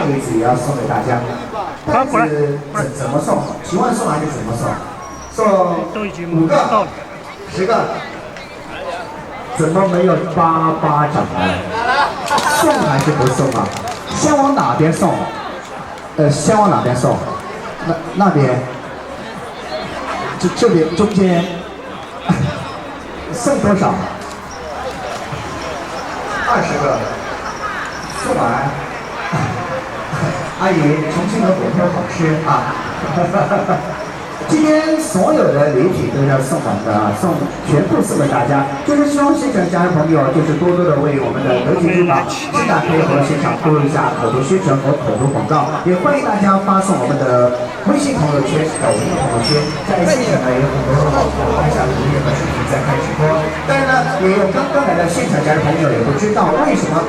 一子也要送给大家。袋子怎么送？喜欢送还是怎么送？送5个、10个？怎么没有8巴掌呢？送还是不送啊？先往哪边送？先往哪边送？那边。这边中间。送多少？20个。送完。阿姨，重庆的火锅好吃啊！今天所有的礼品都要送完的啊，全部送给大家，就是希望现场家人朋友就是多多的为我们的德吉珠宝现场可以和现场做一下口头宣传和口头广告，也欢迎大家发送我们的微信朋友圈、抖音朋友圈，在现场呢有很多拍下图片和视频在开直播。当然呢，也有刚刚来的现场家人朋友也不知道为什么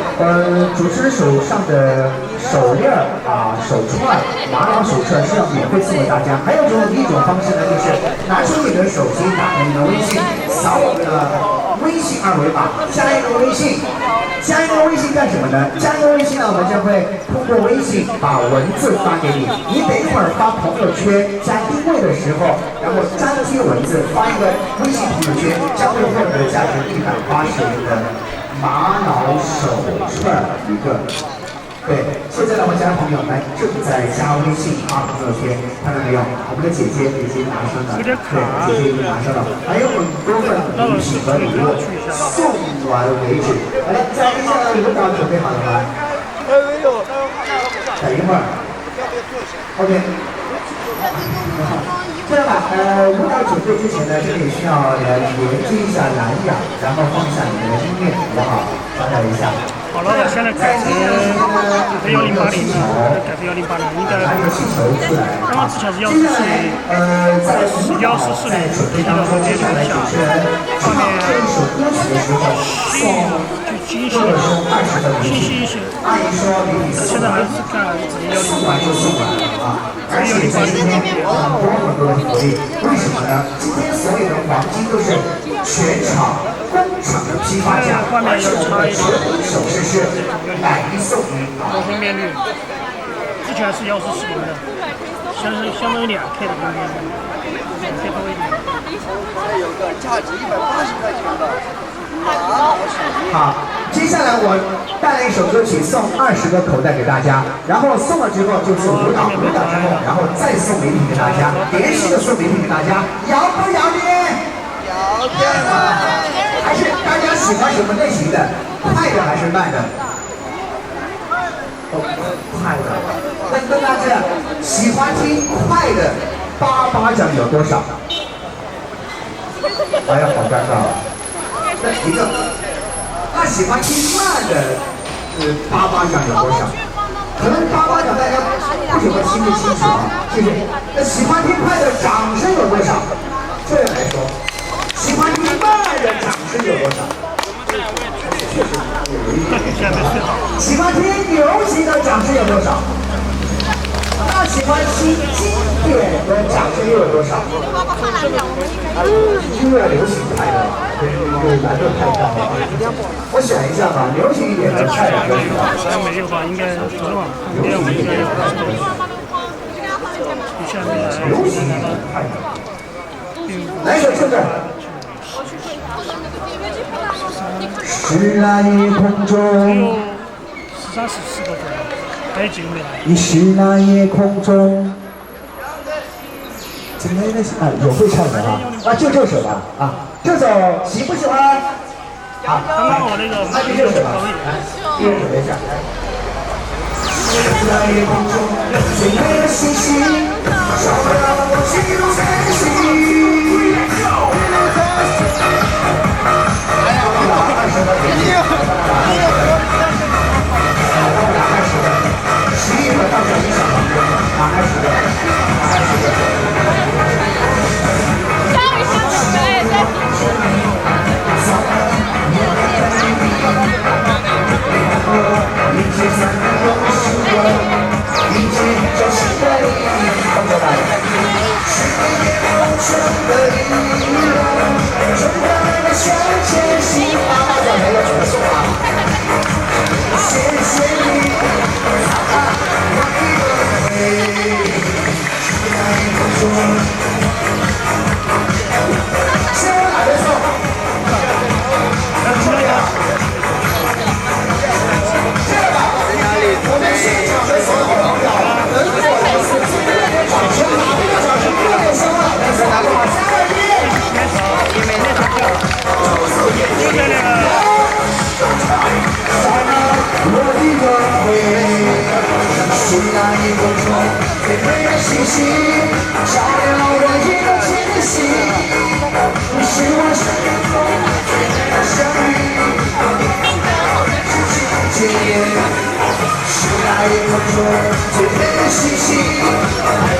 主持人手上的手链啊、手串、玛瑙手串是要免费送给大家，还有一种方式呢，就是拿出你的手机，打开你的微信，扫我们的微信2维码，加一个微信。加一个微信干什么呢？加一个微信呢，我们将会通过微信把文字发给你。你等一会儿发朋友圈加定位的时候，然后粘贴文字发一个微信朋友圈，将会获得价值180元的玛瑙手串一个。对，现在呢，我家人朋友们正在加微信发朋友圈，看到没有？我们的姐姐已经拿上了，对，姐姐已经拿上了，还有很多份礼品和礼物送完为止。来，加一下舞蹈准备好了吗？没有。等一会儿。OK。这样吧，舞蹈准备之前呢，这里需要连接一下蓝牙，然后放下你们的音乐，好不好？商量一下。好了，我现在改成1080了，改成1080了，应该。刚刚之前是144的，144的，现在我接触一下，上面清晰一些，现在还是看为什么呢？今天所有的黄金都是全场工厂的批发价，而且我们的首饰是买1送1。高分辨率，之前是144的，相当于2K 的分辨率，2K多一点。还有个价值180块钱的。好，接下来我带来一首歌曲，送20个口袋给大家，然后送了之后就送舞蹈之后，然后再送礼品给大家，连续的送礼品给大家，摇不摇呢？摇的。还是大家喜欢什么类型的？快的还是慢的？快的。那大家喜欢听快的8巴掌有多少？哎呀，好尴尬啊！一个，那喜欢听慢的8巴掌有多少？可能8巴掌大家不怎么听得清楚啊，是不是？那喜欢听快的掌声有多少？这样来说，喜欢听慢的掌声有多少？确实有一点。喜欢听流行的掌声有多少？那喜欢听经典的掌声又有多少？因为流行派的，难度太高了。我选一下吧，流行一点的派的歌曲吧。没有吧？应该不是吧？流行一点的派的。流行一点的派的。来一首这个。是那夜空中。13、14个左右，还有几个没来？你是那夜空中。怎么那啊？有会唱的啊？啊，就这首吧啊，这首喜不喜欢？好，刚刚我那个那就这首吧。来，一人准备一下。是那夜空中最美的星星，照亮我心中前行。一切就是对的，那一分钟最美的信息，照亮我一路前行。你是我生命中最美的相遇，是那一分钟最美的信息，照亮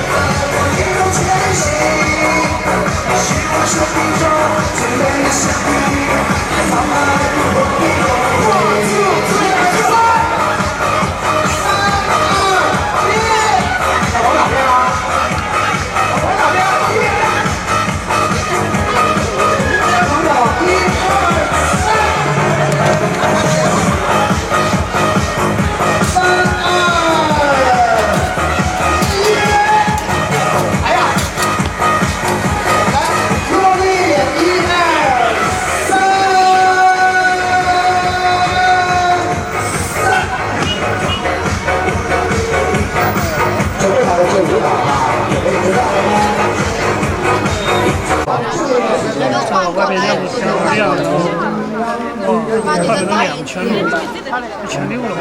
我一路前行。你是我生命中最美的相遇，放慢我一路外边要不漂亮，然后哇，快门都2000了，1600了，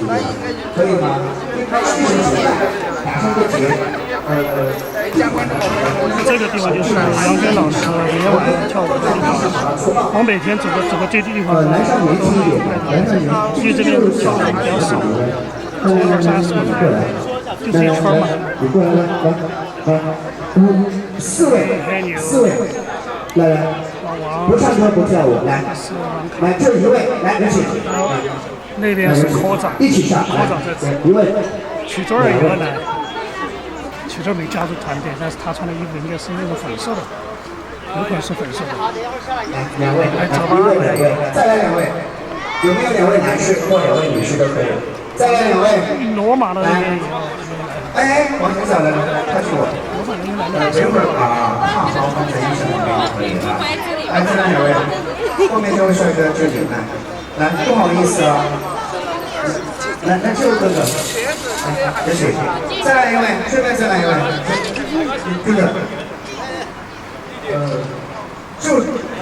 快2000。可以吗？这个地方就是杨娟老师每天晚上跳舞的地方。往北天走个这地方，因为这边跳的比较少，30个就是一圈嘛。四位，来，不唱歌不跳舞，来，就一位，来，有请。那边是科长，一起上，科长在这。一位。曲周儿也要来，曲周儿没加入团队，但是他穿的衣服应该是那种粉色的，有可能是粉色的。两位，再来两位，有没有2位男士或2位女士都可以？再来2位。罗马的那边也要。哎，王小来，快去我。这会儿把汉豪放在1声里面可以了。来，再来2位，后面这位帅哥这里来，不好意思啊。来，这位哥哥，也许再来一位，这边再来一位，哥哥，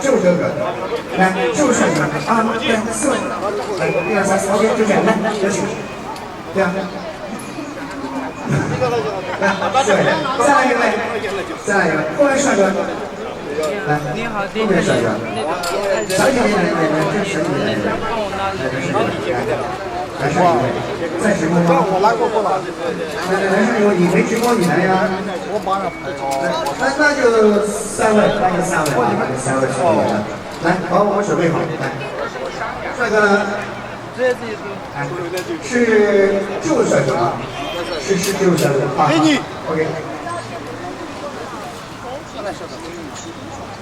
就哥哥，来，就帅哥啊，对，4位，来，1、2、3、4 ，OK，就这样，来，有请，对啊。来，4位，再来一位，后面帅哥，来，后面帅哥，小姐姐来，这是你的，来上一位，在直播吗？我拉过来。来上一位，你没直播你来呀？我马上拍。那就3位，那就3位是你的。来，好，我准备好，来，帅哥呢？是旧帅哥吗？是旧帅哥。给你。OK。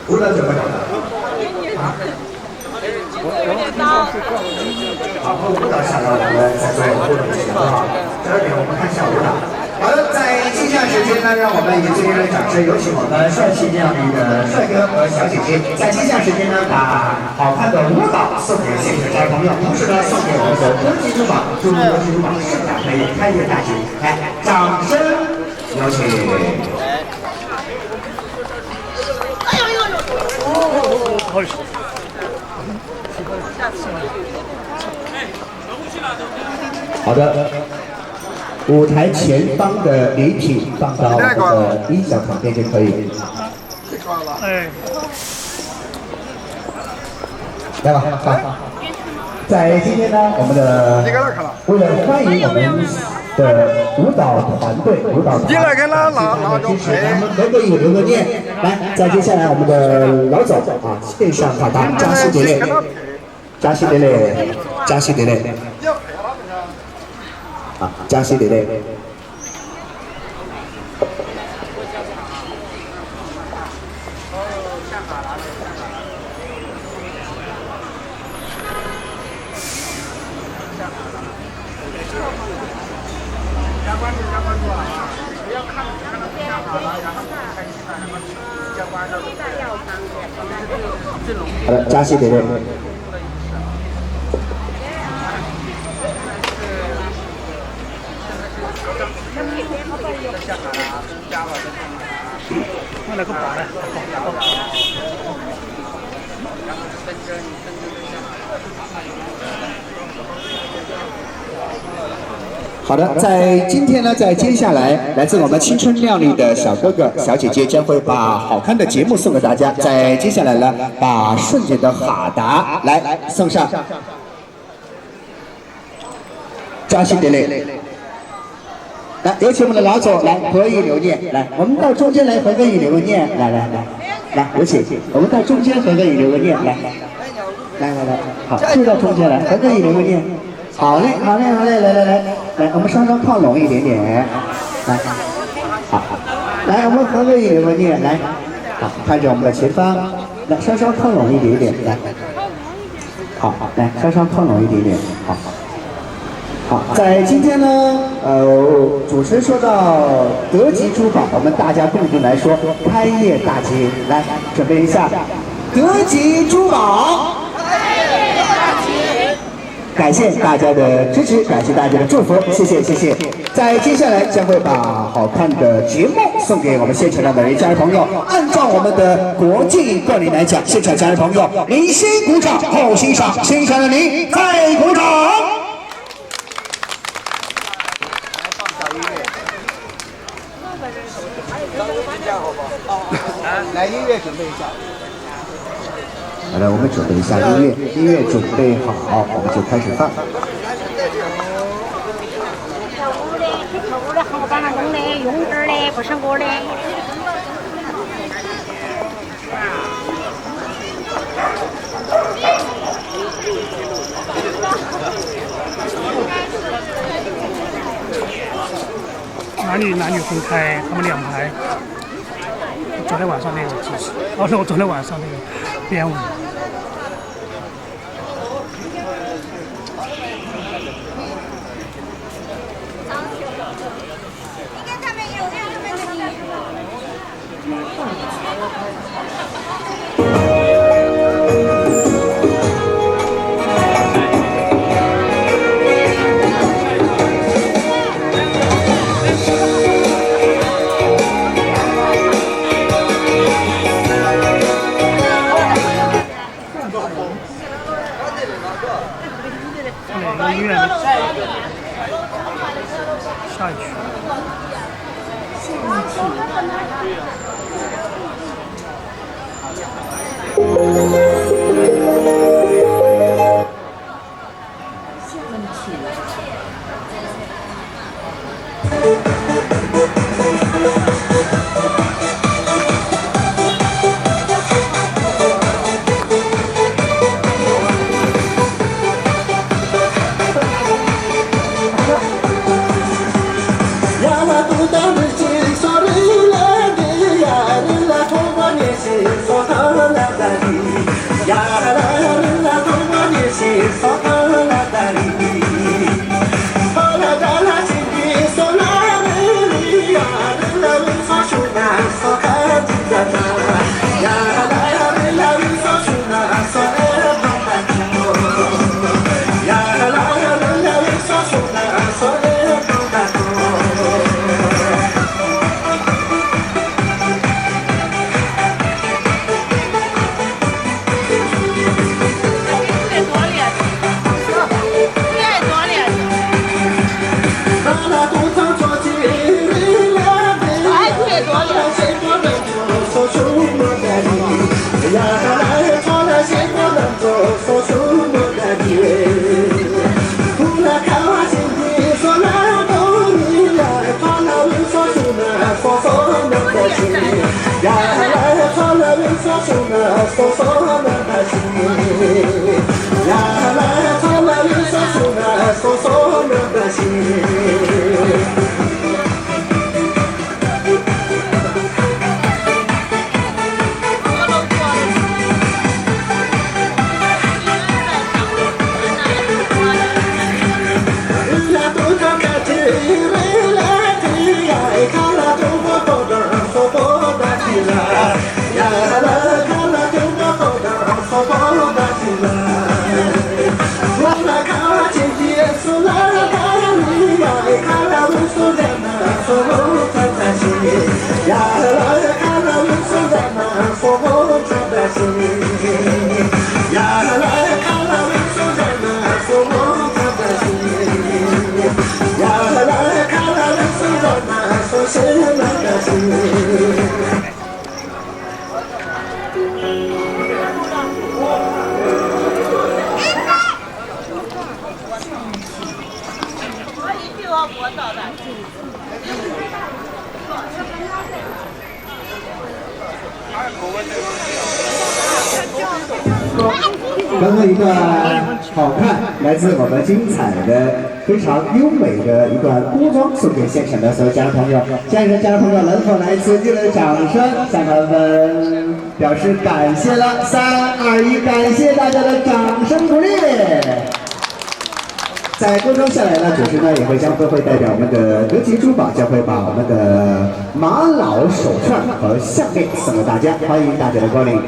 舞蹈怎么找的？啊？好，舞蹈下来我们再做互动节目啊。12点我们看一下舞蹈。好的，在接下来时间呢，让我们以最热烈的掌声有请我们帅气靓丽的帅哥和小姐姐，在接下来时间呢，把好看的舞蹈送给现场的朋友，同时呢，送给我们的歌剧珠宝，祝歌剧珠宝盛大开业，开业大吉！来，掌声有请。好的，舞台前方的礼品放到我们的音响旁边就可以。哎，来吧，好。在今天呢，我们的为了欢迎我们的舞蹈团队，你来给他拿支持，咱们合个影留个念。来，再接下来我们的老总啊，线上卡达扎西德勒，扎西德勒，啊，扎西德勒。好的，加西德勒。那来个宝来，好的，在今天呢，在接下来，来自我们青春靓丽的小哥哥、小姐姐将会把好看的节目送给大家。在接下来呢，把顺姐的哈达来送上，扎西德勒。来，有请我们的老总来合影留念。来，我们到中间来合个影留个念。来，有请，我们到中间合个影留个念。来，好，就到中间来合个影留个念。好嘞，来，我们稍稍靠拢一点点，来，好，来，我们合个影留个念，来，好，看着我们的前方，来，稍稍靠拢一点点，来，好，来，稍稍靠拢一点点，好。好，在今天呢，主持人说到德吉珠宝，我们大家共同来说开业大吉，来准备一下，德吉珠宝，感谢大家的支持，感谢大家的祝福，谢谢。在接下来将会把好看的节目送给我们现场的每位家人朋友。按照我们的国际惯例来讲，现场家人朋友，您先鼓掌后欣赏，欣赏的您再鼓掌。来，音乐准备一下。好的，我们准备一下音乐准备好，我们就开始放。跳舞的，去跳舞的，好帮他弄的，用劲的，不上歌的。男女分开，他们两排。昨天晚上那个姿势，我昨天晚上那个编舞。音乐下一曲。刚刚一段好看，来自我们精彩的、非常优美的一段锅庄，送给现场的所有家人朋友。现场的家人朋友能否来一次热烈的掌声，向他们表示感谢了？3、2、1，感谢大家的掌声鼓励。在锅庄下来呢，主持呢也会将会代表我们的德吉珠宝，将会把我们的玛瑙手串和项链送给大家，欢迎大家的光临。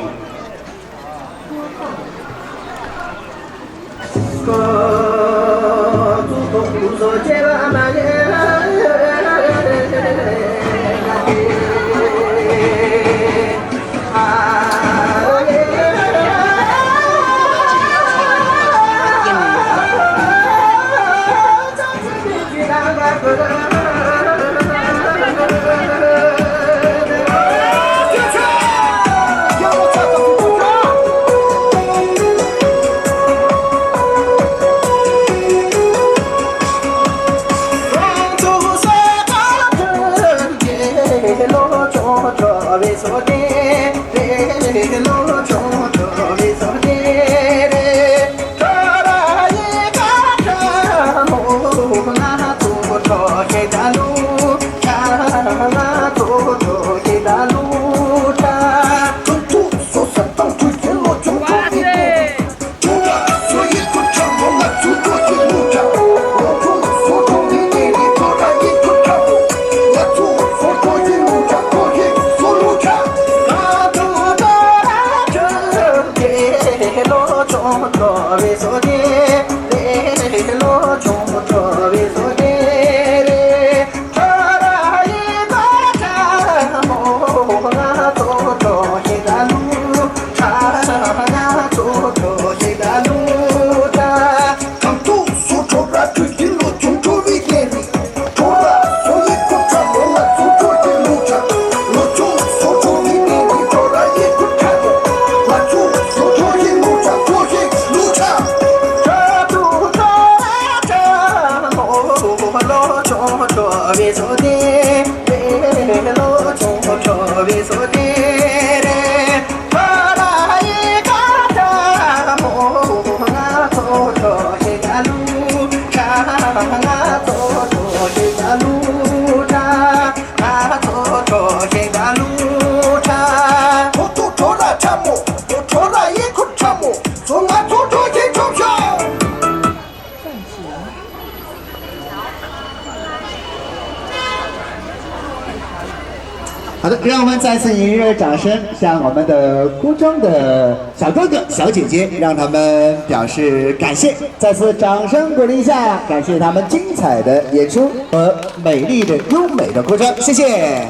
好的，让我们再次以热烈掌声向我们的锅庄的小哥哥、小姐姐，让他们表示感谢。再次掌声鼓励一下，感谢他们精彩的演出和美丽的、优美的锅庄，谢谢，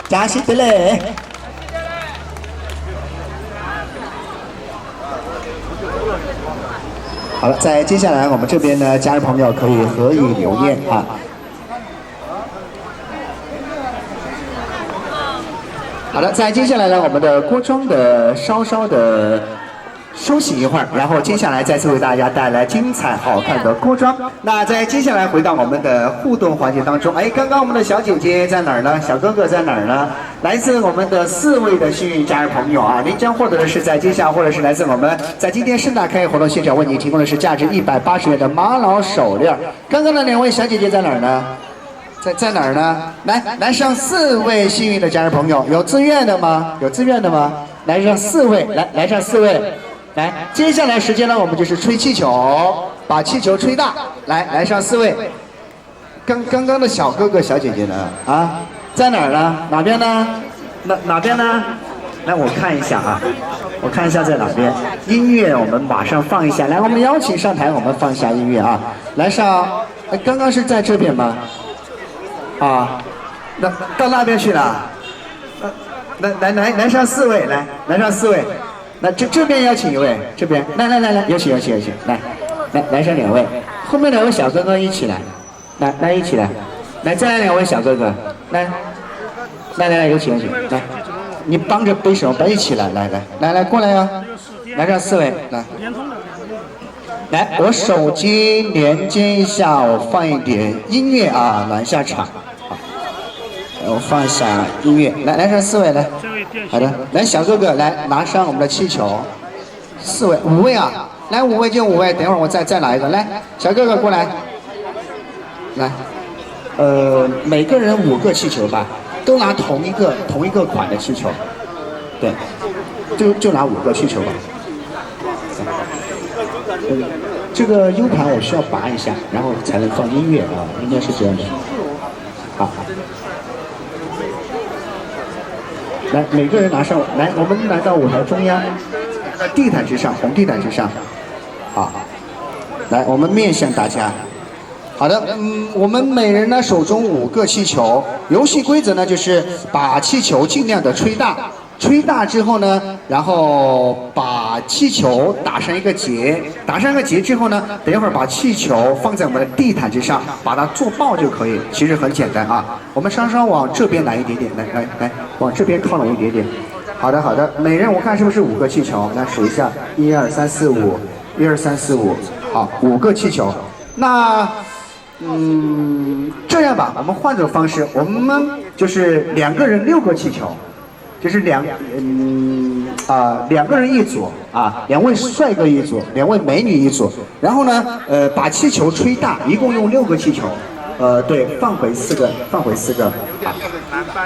扎西德勒。好了，在接下来我们这边呢，家人朋友可以合影留念啊。好的，在接下来呢，我们的锅庄的稍稍的休息一会儿，然后接下来再次为大家带来精彩好看的锅庄。那在接下来回到我们的互动环节当中，哎，刚刚我们的小姐姐在哪儿呢？小哥哥在哪儿呢？来自我们的4位的幸运家人朋友啊，您将获得的是在接下来或者是来自我们在今天盛大开业活动现场为您提供的是价值180元的玛瑙手链。刚刚的2位小姐姐在哪儿呢？在哪儿呢？来上4位幸运的家人朋友，有自愿的吗？有自愿的吗？来上4位，来上4位，来，接下来时间呢，我们就是吹气球，把气球吹大，来上4位。刚刚的小哥哥小姐姐呢？啊，在哪儿呢？哪边呢？哪边呢？来，我看一下啊，我看一下在哪边。音乐我们马上放一下，来，我们邀请上台，我们放一下音乐啊。来上，刚刚是在这边吗？啊，到那边去了。来上4位，来上4位。那这边邀请1位，这边来，有请，来上2位，后面2位小哥哥一起来，来一起来，来再来2位小哥哥，来来，有请有请，来，你帮着背手背起来，来过来呀，来这4位来。来，我手机连接一下，我放一点音乐啊，暖一下场。好，我放一下音乐。来这4位来。好的，来小哥哥来拿上我们的气球。4位5位啊，来5位就5位，等会儿我再来一个。来，小哥哥过来。来，每个人5个气球吧，都拿同一个款的气球。对，就拿5个气球吧。这个 U 盘我需要拔一下，然后才能放音乐啊，应该是这样的。好，来，每个人拿上来，我们来到舞台中央，地毯之上，红地毯之上。好，来，我们面向大家。好的，我们每人呢手中5个气球，游戏规则呢就是把气球尽量的吹大。吹大之后呢，然后把气球打上一个结，打上一个结之后呢，等一会儿把气球放在我们的地毯之上，把它做爆就可以。其实很简单啊，我们稍稍往这边来一点点，来，往这边靠拢一点点。好的，每人我看是不是5个气球？来数一下，1、2、3、4、5，1、2、3、4、5，好，5个气球。那这样吧，我们换种方式，我们就是2个人6个气球。就是2个人一组啊，2位帅哥一组，2位美女一组。然后呢，把气球吹大，一共用6个气球。对，放回4个。好，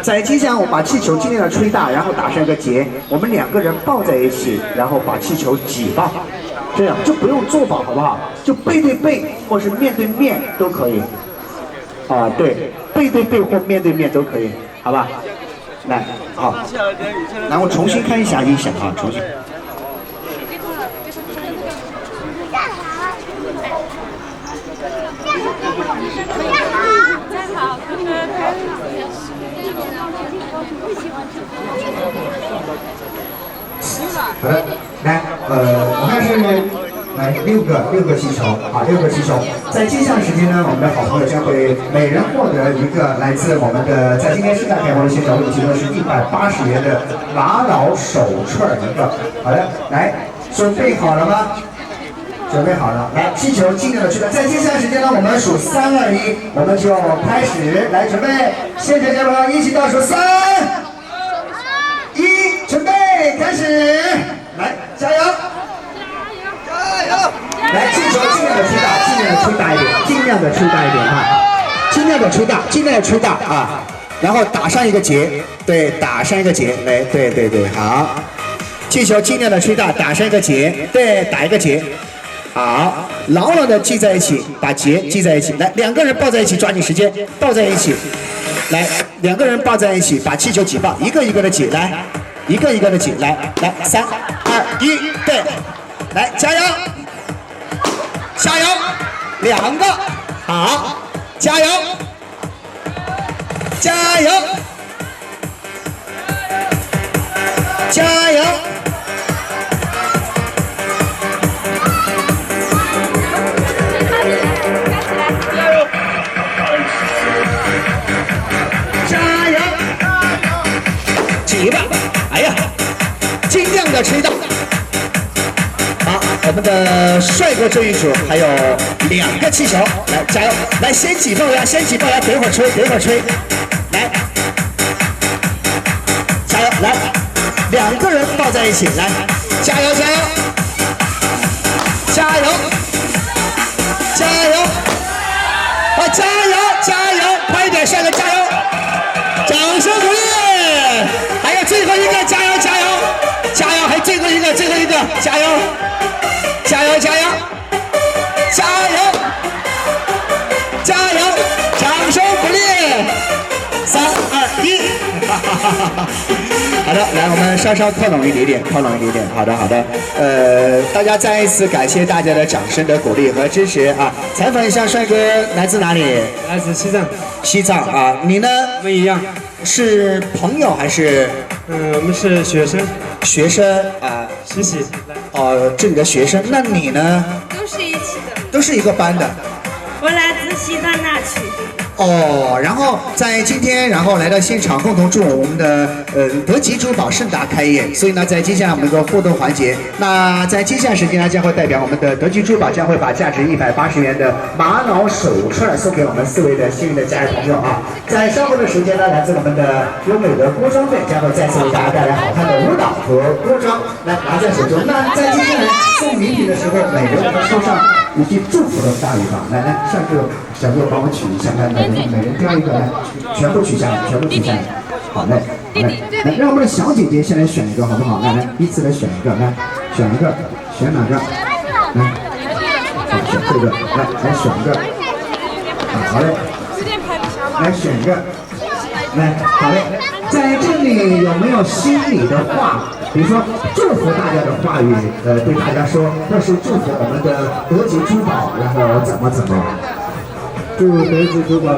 在机上我把气球尽量的吹大，然后打上一个结，我们2个人抱在一起，然后把气球挤爆，这样就不用做保，好不好？就背对背或是面对面都可以。啊，对，背对背或面对面都可以，好吧？来，好，然后重新看一下音响啊，重新。好的，来，我看是来6个气球啊，6个气球。在接下来时间呢，我们的好朋友将会每人获得一个来自我们的在今天世代开放的现场为你提供的是180元的玛瑙手串一个。好的，来，准备好了吗？准备好了，来，气球尽量的吹大。在接下来时间呢，我们数3、2、1，我们就开始来准备。现场嘉宾朋友一起倒数3、1，准备开始，来，加油！来，气球尽量的吹大，尽量的吹大一点，尽量的吹大一点哈，尽量的吹大，尽量的吹大啊！然后打上一个结，对，打上一个结，来，对，好，气球尽量的吹大，打上一个结，对，打一个结，好，牢牢的系在一起，把结系在一起，来，2个人抱在一起，抓紧时间，抱在一起，来，2个人抱在一起，把气球挤爆，一个一个的挤，来，一个一个的挤，来，3、2、1，对，来，加油！加油，2个，好，加油，加油，加油，加油，挤吧，哎呀，尽量的吹到。好，我们的帅哥这一组还有2个气球，来加油！来，先挤爆呀，先挤爆呀，等一会儿吹，来，加油！来，2个人抱在一起，来，加油！加油！啊，加油！快一点，帅哥，加油！掌声鼓励！还有最后一个，加油！还有最后一个，加油！掌声鼓励！3、2、1，好的，来，我们稍稍靠拢一点点。好的，大家再一次感谢大家的掌声的鼓励和支持啊！采访一下帅哥，来自哪里？来自西藏啊，你呢？我们一样，是朋友还是？我们是学生啊，实习。这里的学生，那你呢？都是一起的。都是一个班的。我来自西藏那曲。哦，然后在今天，然后来到现场共同祝我们的德吉珠宝盛大开业，所以呢，在接下来我们的互动环节，那在接下来时间呢，将会代表我们的德吉珠宝将会把价值180元的玛瑙手串送给我们4位的幸运的家人朋友啊。在稍后的时间呢，来自我们的优美的锅庄队将会再次为大家带来好看的舞蹈和锅庄，来拿在手中。那在接下来送礼品的时候，每个人说上一句祝福的话语吧。来，上个小哥帮我取一下，来，每人挑一个，来，全部取下来，全部取下来。好嘞，好嘞，来，让我们的小姐姐先来选一个，好不好？来，依次来选一个，来，选一个，选哪个？来，好，选这个，来选一个。好嘞，来选一个，来，好嘞。在这里有没有心里的话？比如说祝福大家的话语，对大家说，或是祝福我们的德吉珠宝，然后怎么？祝德吉珠宝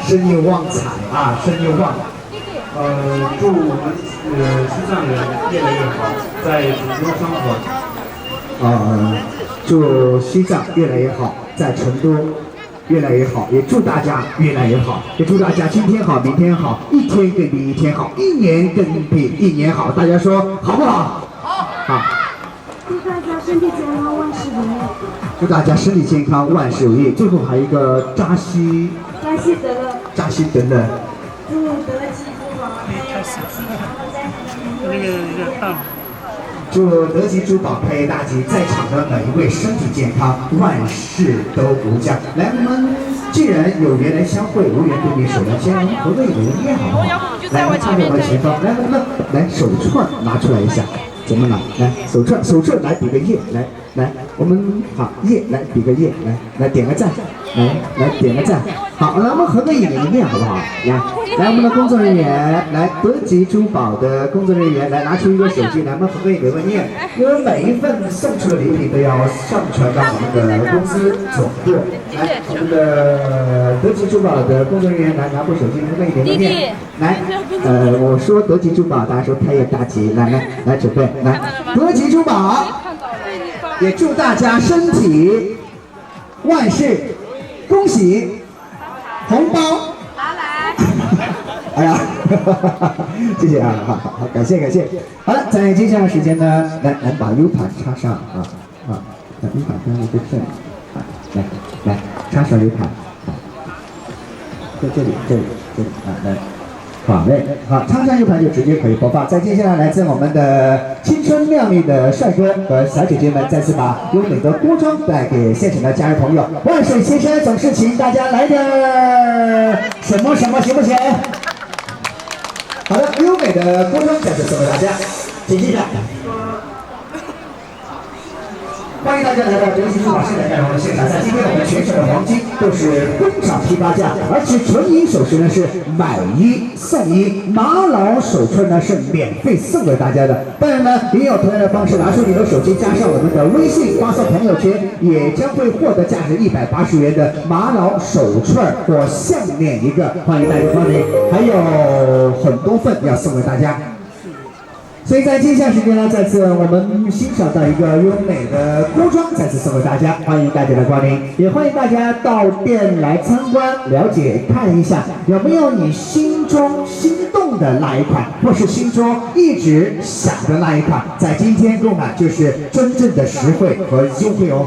生意旺财啊，生意旺。祝我们西藏人越来越好，在成都生活。祝西藏越来越好，在成都越来越好，也祝大家越来越好，也祝大家今天好，明天好，一天更比一天好，一年更比一年好。大家说好不好？好。祝大家身体健康，万事如意。祝大家身体健康，万事如意。最后还有一个扎西德勒。祝德吉珠宝祝德吉珠宝开业大吉，在场的每一位身体健康，万事都无恙。来，我们既然有缘来相会，无缘对面手来牵，合个影念好不好？来，唱我们前方，来，手串拿出来一下。怎么拿？来，手串来比个耶，来，我们好耶，来比个耶，来点个赞，来点个赞。好，来我们合个影留念好不好？来我们的工作人员，来德吉珠宝的工作人员来拿出一个手机，来我们合个影留个念，因为每一份送出的礼品都要上传到我们的公司总部。来，我们的德吉珠宝的工作人员来拿部手机合个影留个念。来，我说德吉珠宝，大家说开业大吉，来准备。来，德吉珠宝，也祝大家身体万事恭喜，红包拿来。哎呀，谢谢啊，好，感谢。好了，在接下来时间呢，来把 U 盘插上啊，把 U 盘插上在这里啊，来插上 U 盘，在这里啊，来。好嘞，好，插上 U 盘就直接可以播放。再接下来，来自我们的青春靓丽的帅哥和小姐姐们，再次把优美的锅庄带给现场的家人朋友。万水千山总是情，大家来点什么行不行？好的，优美的锅庄再次送给大家，请记下。欢迎大家来到德吉珠宝盛大开放的现场。在今天我们全省的黄金都是工厂批发价，而且纯银首饰呢是买一送一，玛瑙手串呢是免费送给大家的。当然呢，也有同样的方式，拿出你的手机加上我们的微信发送朋友圈，也将会获得价值180元的玛瑙手串或项链一个。欢迎大家光临，还有很多份要送给大家。所以在接下来时间呢，再次我们欣赏到一个优美的锅庄，再次送给大家，欢迎大家的光临，也欢迎大家到店来参观、了解、看一下，有没有你心中心动的那一款，或是心中一直想的那一款，在今天购买就是真正的实惠和优惠哦。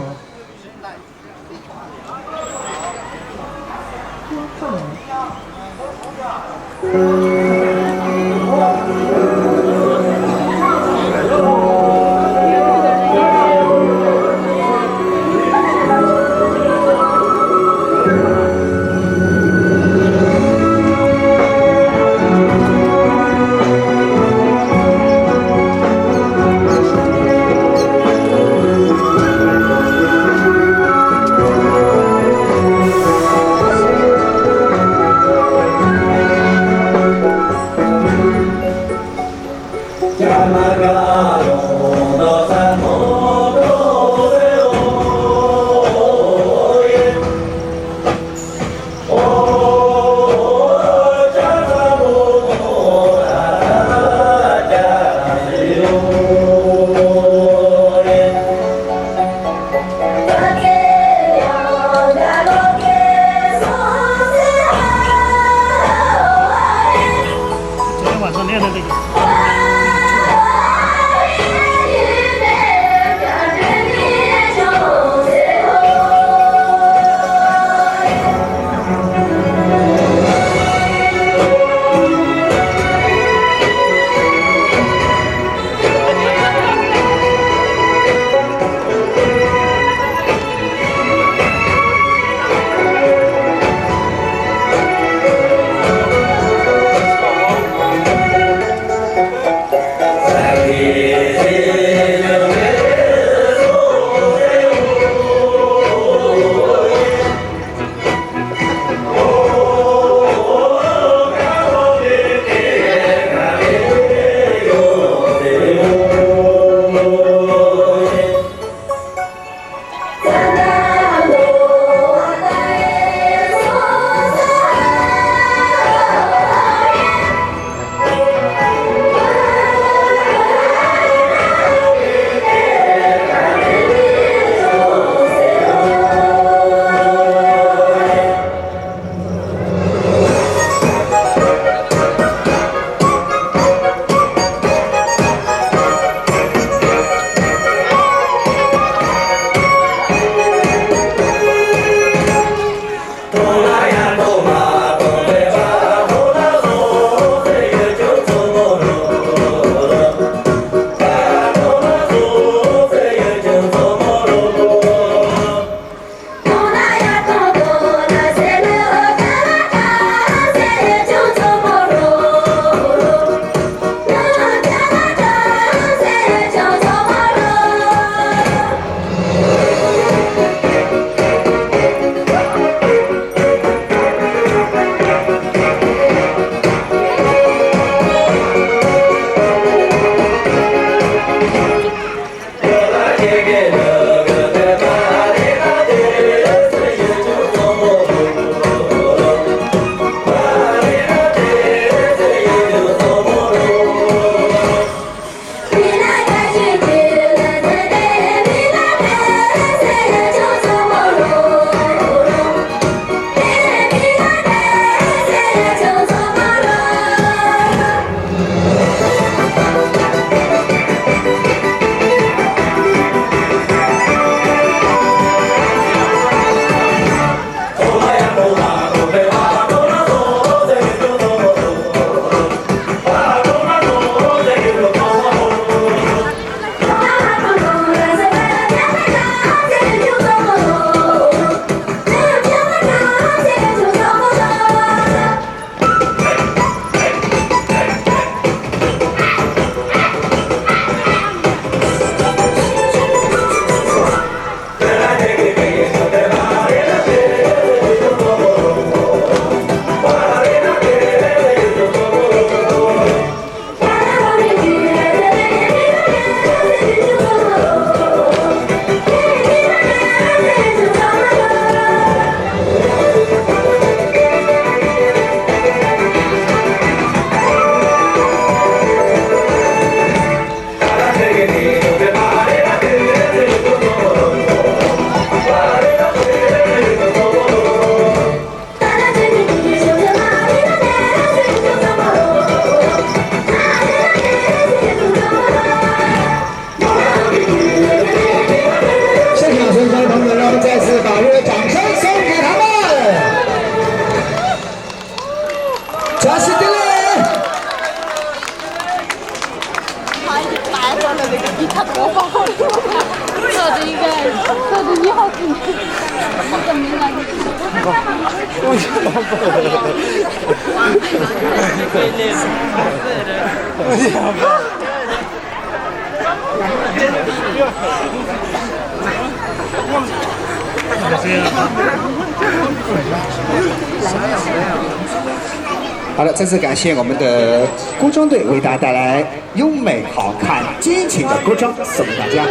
好了，再次感谢我们的锅庄队为大家带来优美、好看、激情的锅庄，送给大家。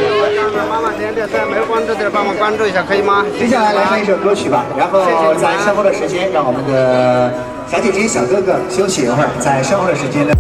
妈妈点点赞，没有关注的帮忙关注一下，可以吗？接下来来唱一首歌曲吧，然后在稍后的时间，让我们的小姐姐、小哥哥休息一会儿，在稍后的时间呢。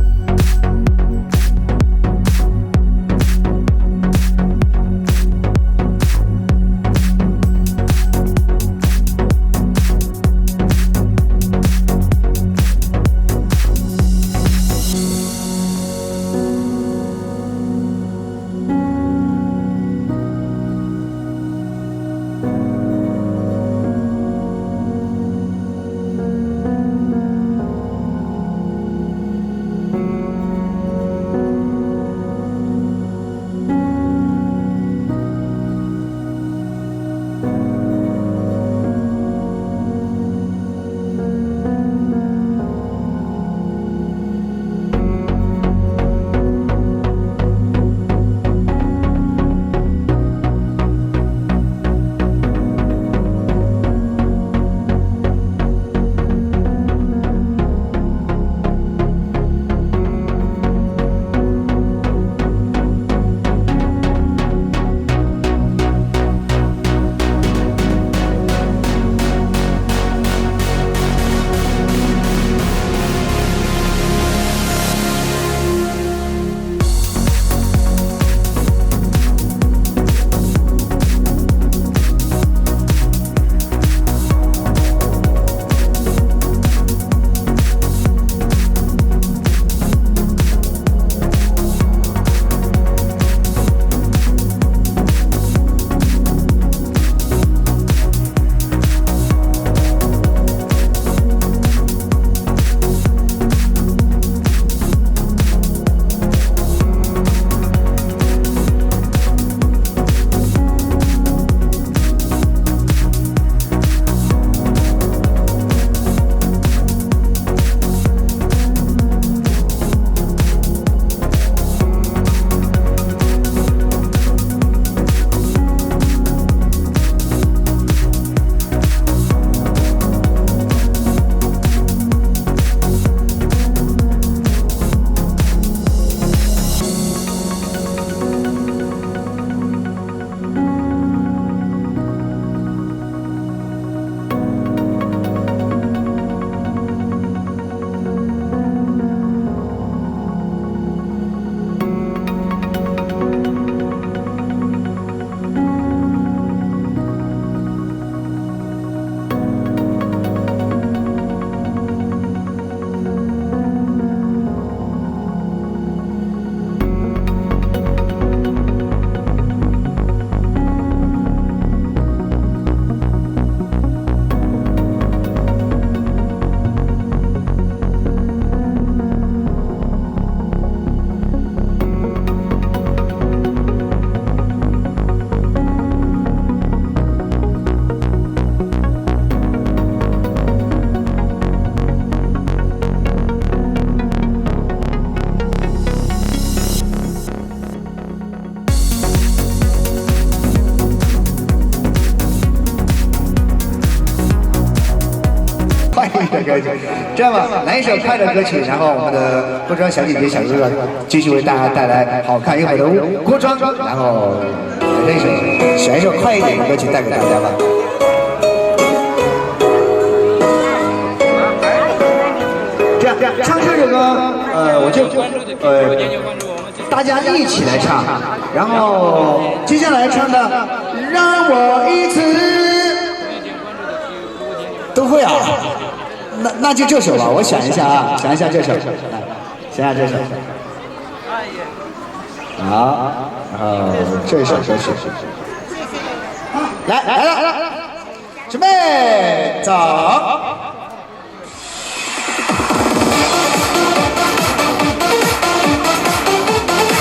的歌曲，这样吧，来一首快乐歌曲，然后我们的锅庄小姐姐、小哥哥继续为大家带来好看又好的锅庄，然后这一首选一首快一点的歌曲带给大家吧。这样唱这首歌，我就大家一起来唱，然后接下来唱的让我一次都会啊。那就这首吧，我想一下啊，想一下这首，来，想想这首。好，然后这首歌曲。来了，准备，走。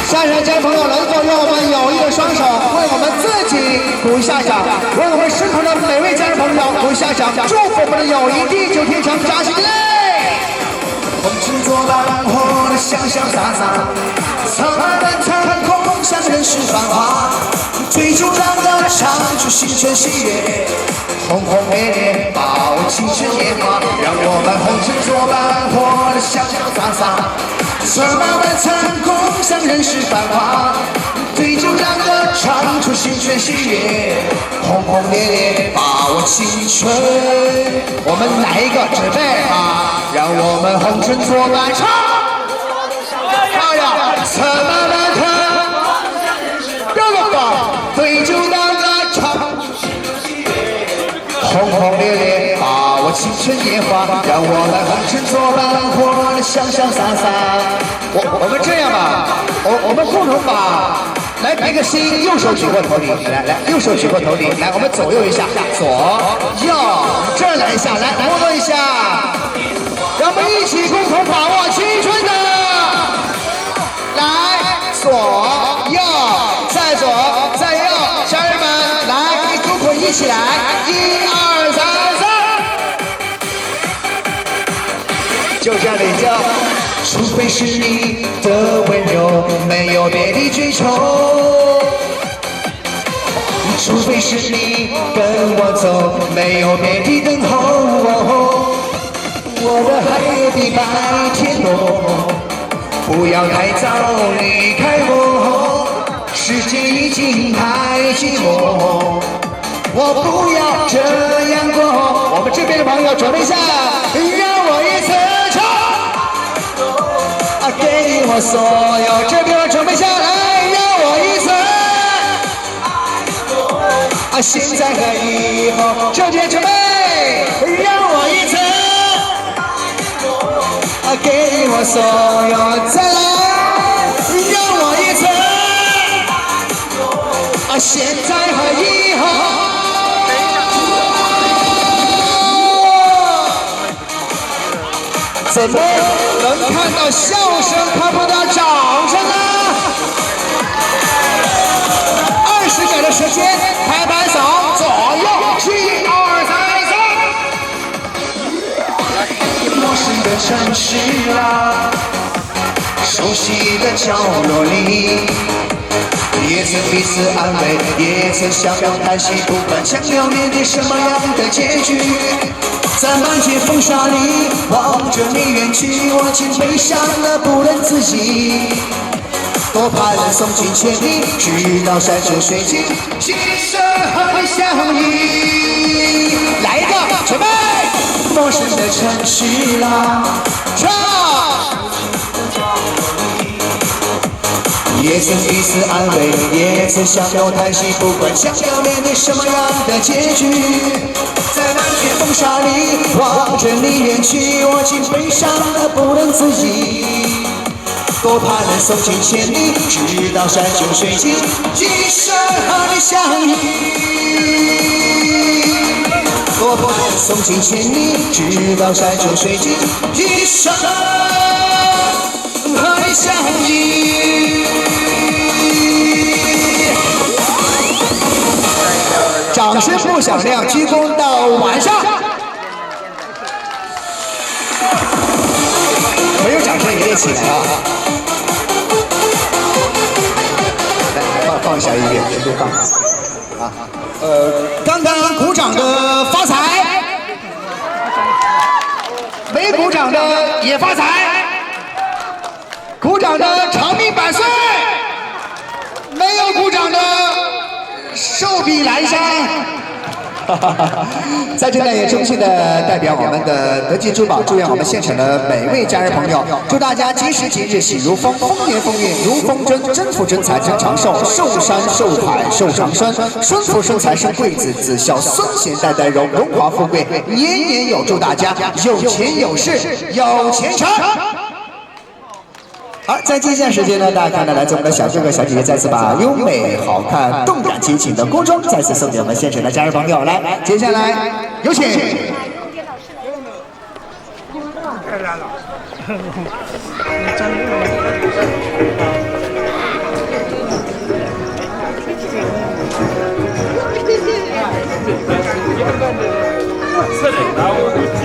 下一场家朋友能否让我们友谊的双手为我们自己鼓一下掌，为我们身旁的每位家人朋友鼓一下掌，祝福我们的友谊地久天长，扎起来！红尘作伴，活得潇潇洒洒，苍茫漫长空，向人世繁华，追逐浪的唱出新春喜悦，轰轰烈烈把握青春年华，让我们红尘作伴，活得潇潇洒洒，苍茫漫长空，向人世繁华，追逐浪的唱出新春喜悦，轰轰烈烈把握青春。我们来一个准备啊，让我们红尘作伴唱，哎呀，苍茫漫长，热热吧，追逐浪的唱，轰轰烈烈把握青春年华，让我们红尘作伴，活得潇潇洒洒。我们这样吧，我们共同把。来比个心，右手举过头顶，来，右手举过头顶，来，我们左右一下，左右，这儿来一下，来，动作一下，让我们一起共同把握青春的，来，左右，再左再右，家人们，来，共同一起来，1、2、3，就这样领教。除非是你的温柔，没有别的追求；除非是你跟我走，没有别的等候。我的海比白天多，不要太早离开我，世界已经太寂寞，我不要这样过。我们这边的朋友准备一下，让我一次。给我所有，这边准备下来，让我一次。现在和以后，这边准备，让我一次。给我所有，再来，让我一次。现在和以后。怎么能看到笑声，看不到掌声呢？20秒的时间，拍拍手，左右，1、2、3，陌生的城市啊，熟悉的角落里，也曾彼此安慰，也曾相拥叹息，不管将要面对什么样的结局。在漫天风沙里望着你远去，我竟悲伤得不能自己。多盼能送进千里，直到山穷水尽，今生和你相依。来一个，准备！陌生的城市啦，唱。也曾彼此安慰，也曾相拥叹息，不管将要面对什么样的结局。在漫天风沙里望着你远去，我竟悲伤得不能自已。多盼能送进千里，直到山穷水尽，今生和你相依。多盼能送进千里，直到山穷水尽，今生和你相依。掌声不响亮，鞠躬到晚上。没有掌声也得起来啊！来，放下音乐，直接放啊！刚刚鼓掌的发财，没鼓掌的也发财，鼓掌的长命百岁，没有鼓掌的。寿比南山，在这里也衷心的代表我们的德基珠宝，祝愿我们现场的每位家人朋友，祝大家今时今日喜如风，丰年丰运如风筝，真福真财真长寿，寿山寿海寿长生，顺福顺财生贵子，子孝孙贤代代荣，荣华富贵年年有，祝大家有钱有势有前程。好，在接下来时间呢，大家看到来自我们的小哥哥小姐姐再次把优美、好看、动感、激情的宫装再次送给我们现场的家人朋友。来，接下来有请。太难了。车的，然后我记。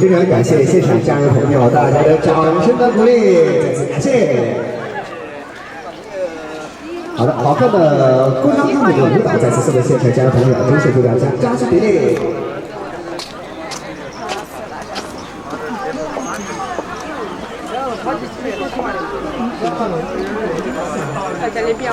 非常感谢现场家人朋友大家的掌声的鼓励，再次感谢。好的，好看的歌唱跳舞的舞蹈再次送给现场家人朋友，真是祝大家掌声鼓励。在那边。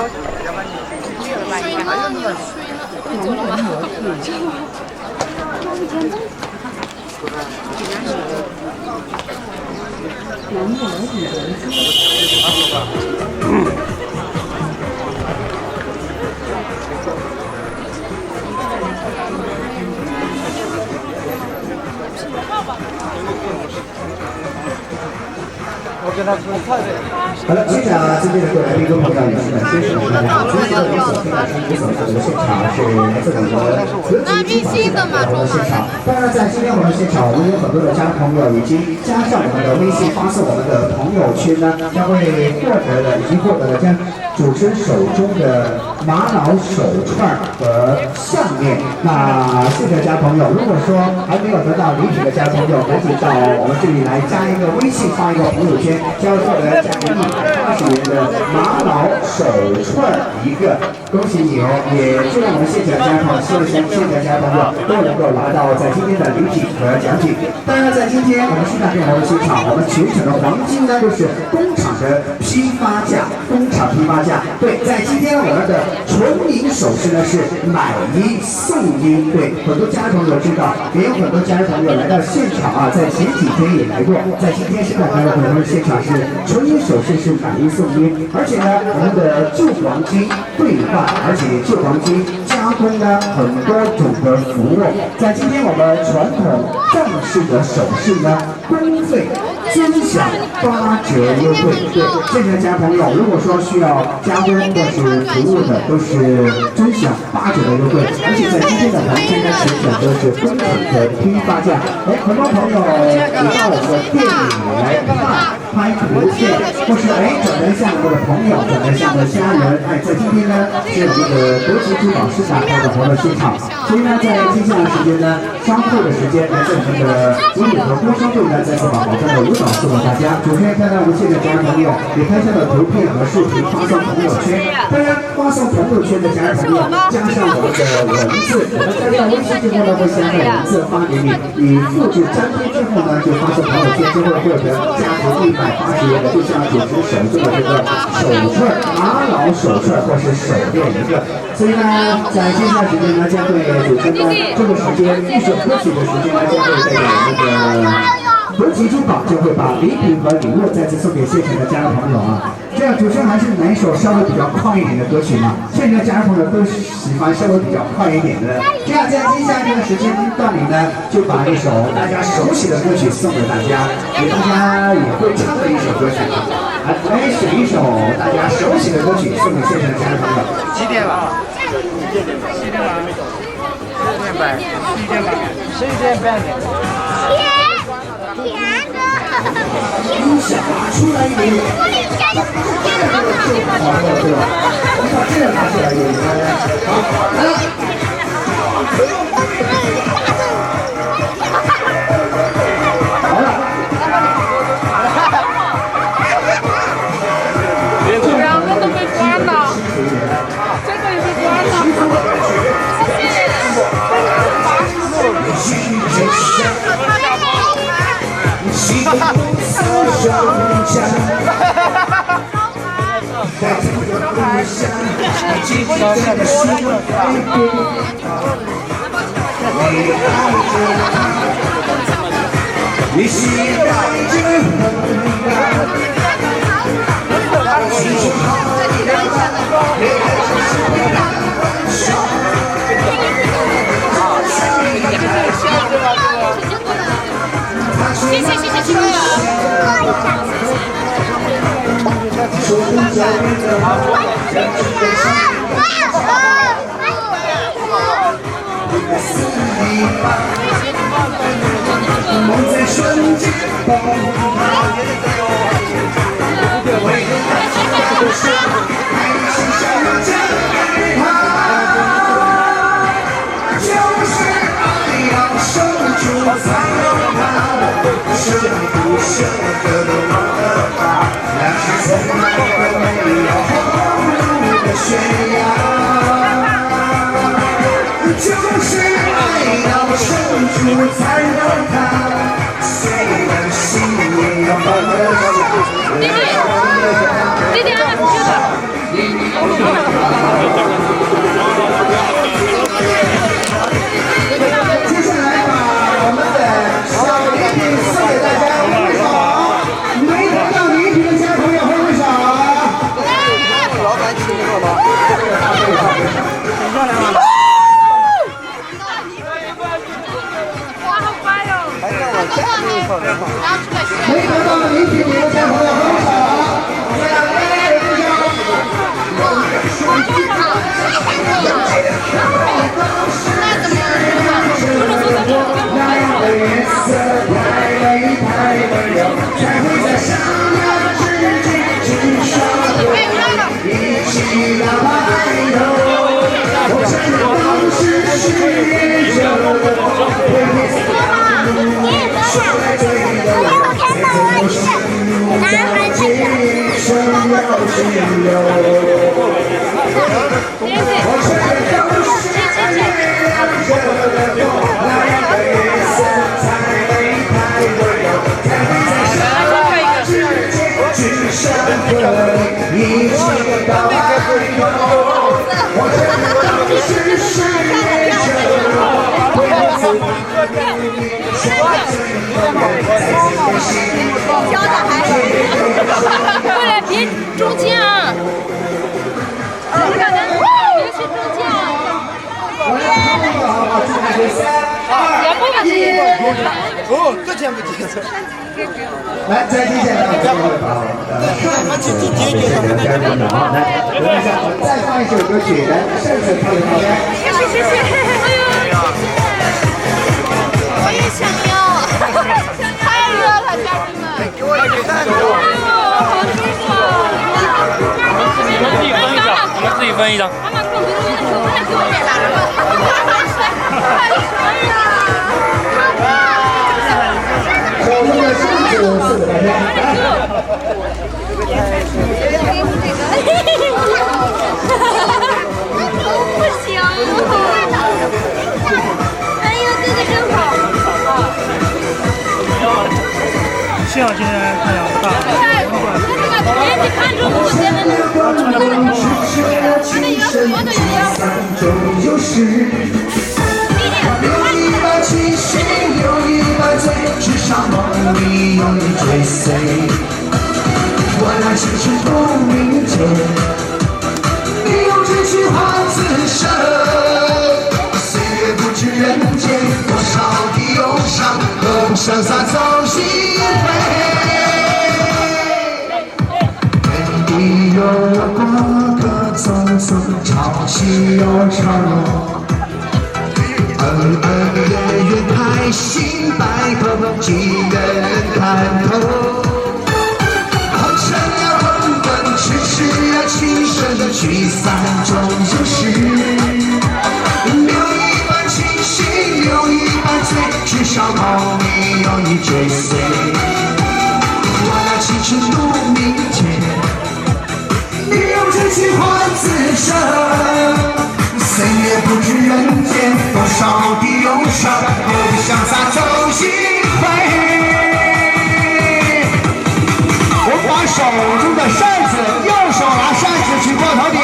好了，现场今天的各位来宾跟朋友也是感谢大家。今天的我所听到声音所在的现场是来自我们格局出版社的现场。当然，在今天我们现场，我们有很多的家人朋友已经加上我们的微信发送我们的朋友圈呢，将会已经获得了将主持人手中的玛瑙手串和项链。那谢谢家朋友，如果说还没有得到礼品的家朋友，赶紧到我们这里来加一个微信，发一个朋友圈，将会获得价值180元的玛瑙手串一个。恭喜你哦！也祝愿我们现场家朋友，所有现场家朋友都能够拿到在今天的礼品和奖品。当然，在今天我们新大电台的现场，我们全场的黄金呢都是工厂的批发价，对，在今天我们的纯银首饰呢是买一送一，对，很多家人朋友知道，也有很多家人朋友来到现场啊，在前几天也来过，在今天新大电台的现场是纯银首饰是买一送一，而且呢，我们的旧黄金兑换。而且旧黄金加工呢很多种的服务，在今天我们传统正式的首饰呢，工费尊享8折优惠。对，现在家朋友如果说需要加工或是服务的，都是尊享8折的优惠。而且在今天的黄金呢，全选都是工厂的批发价。很多朋友也到我们的店里来拍图片，或是转来向我们的朋友，转来向我们的家人。在今天呢。是我们的德吉珠宝市场开的活动现场，所以呢，在接下来时间呢，稍后的时间，来自我们的舞女和郭商队呢，再次把好看的舞蹈送给大家。主持人看到我们现在家人朋友也拍摄了图片和视频发送朋友圈，当然发送朋友圈的家人朋友加上我们的文字，我们加上微信之后呢，会加上文字发给你，你复制粘贴之后呢，就发送朋友圈之后获得价值180元的就像主持人手中的这个手串玛瑙手串或是手链一个。所以呢，在接下来时间呢，将会主持呢这个时间一首歌曲的时间呢，将会代表那个德吉珠宝就会把礼品和礼物再次送给现场的家人朋友啊。这样主持人还是哪一首稍微比较快一点的歌曲嘛？现在家人朋友都喜欢稍微比较快一点的。这样在接下来这个时间段里呢，就把一首大家熟悉的歌曲送给大家，给大家也会唱的一首歌曲。来选一首大家熟悉的歌曲送给现场的家人朋友。几点了7点半。11点半。甜的。音响拿出来一点。我的天，我们把这个拿出来一点。好，来了。好了。两个都被关了，这个也被关了。你期待着谢谢。梦在瞬间爆发，为了他的手，还是想要嫁给他，就是爱要守住才有他。都忘了吧，那是从来都没有后路的悬崖。就是爱到深处才能看，虽然心也要放得下。弟弟，俺们不去了。接下来把我们的小礼品送给大家，挥挥手。没得到礼品的家朋友挥挥手。老板请客吗？很漂亮吗？哇，好乖哟！还让我家里头的。没得到礼品的家朋友挥挥手。再来挥手。两个颜色太美太温柔，才会在刹那之间至少一起到白头。我真的当时是宇宙，会变说来最后，最后是男孩子一生要去留。我真的当时月亮惹的祸，两个颜色太美太温柔，才会在刹那之间只剩个一起到白头。我真的当时是宇宙，为了自己说最后，在自己心里过来别中间啊！别去中间啊！也不把这哦，这钱不结。来，再接下来我们会把我们的上次的嘉宾的好，来，等一下，我再放一首歌曲，来，上次唱的好的。谢谢。哎呦，我也想要，太热了，家人们。给我一袋子。好舒服啊！我们自己分一张。妈妈给我留一个球，快给我点了。太帅了！手中的扇子送给大家，来。不行！哎呦，这个真好。幸好今天太阳大。哎，你看中我现在有一把情绪，有一把醉，至少梦里有你追随。我那青春不明天，你用这句话自省。岁月不知人间多少的忧伤，何不潇洒走一回？天地有过客匆匆，潮起又潮落。恩恩怨怨开心白头，几个人看透。红尘呀滚滚，痴痴呀情深，聚散终有时。留一半清醒，留一半醉，至少梦里有你追随。我那青春不明天，你用这句话自省。岁月不知人间多少的忧伤，何不潇洒走一回？我把手中的扇子，右手拿扇子举过头顶。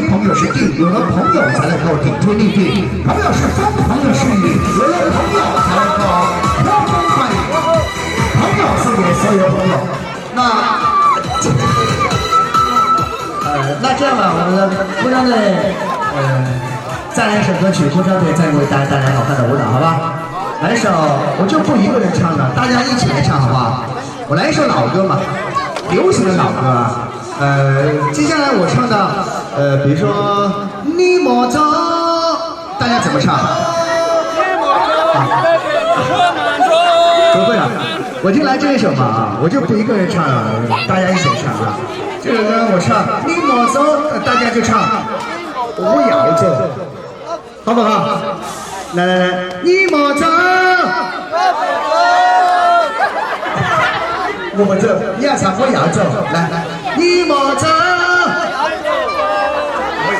天朋友是地，有了朋友才能够顶天立地；朋友是风，朋友是雨，有了朋友才能够呼风唤雨。朋友送给所有朋友。那这样吧，我们的服装队，再来一首歌曲，服装队再为大家带来好看的舞蹈，好吧？来一首，我就不一个人唱了，大家一起来唱，好不好？我来一首老歌嘛，流行的老歌啊。接下来我唱的，比如说你莫走，大家怎么唱？不会啊，我就来这一首嘛啊，我就不一个人唱了，大家一起唱啊。这首歌我唱你莫走，大家就唱我要走，好不好？来，你莫走，我们走，你要唱我要走，来，你莫走，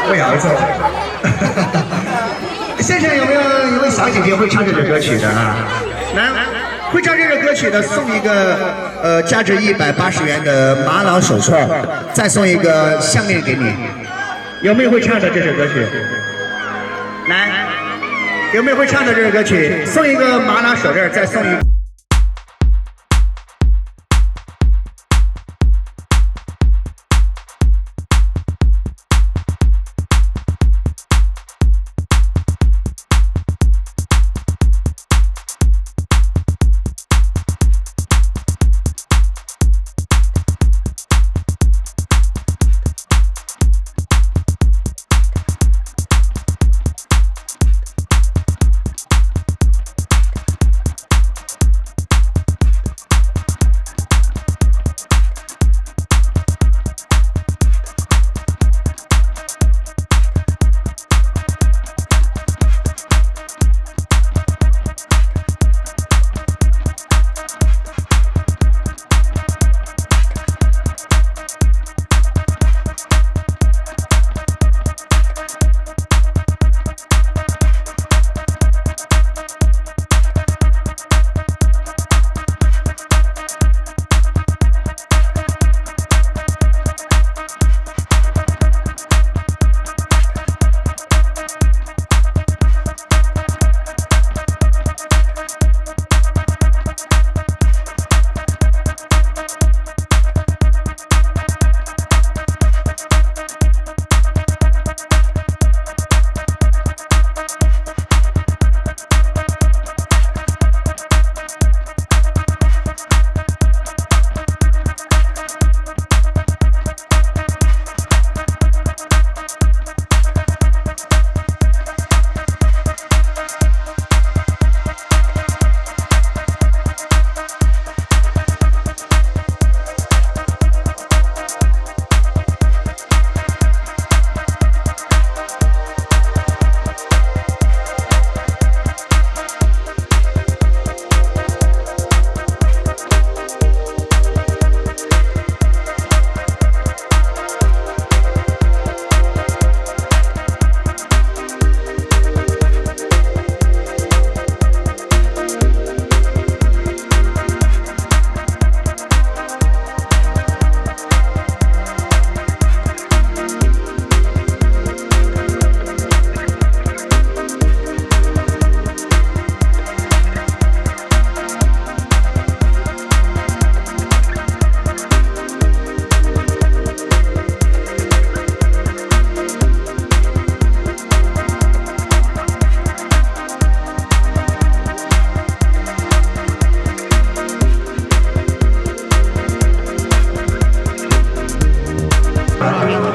我要走。现场有没有一位小姐姐会唱这首歌曲的啊？来，会唱这首歌曲的送一个价值180元的玛瑙手串，再送一个项链给你。有没有会唱的这首歌曲？来，有没有会唱的这首歌曲？送一个玛瑙手链，再送一个。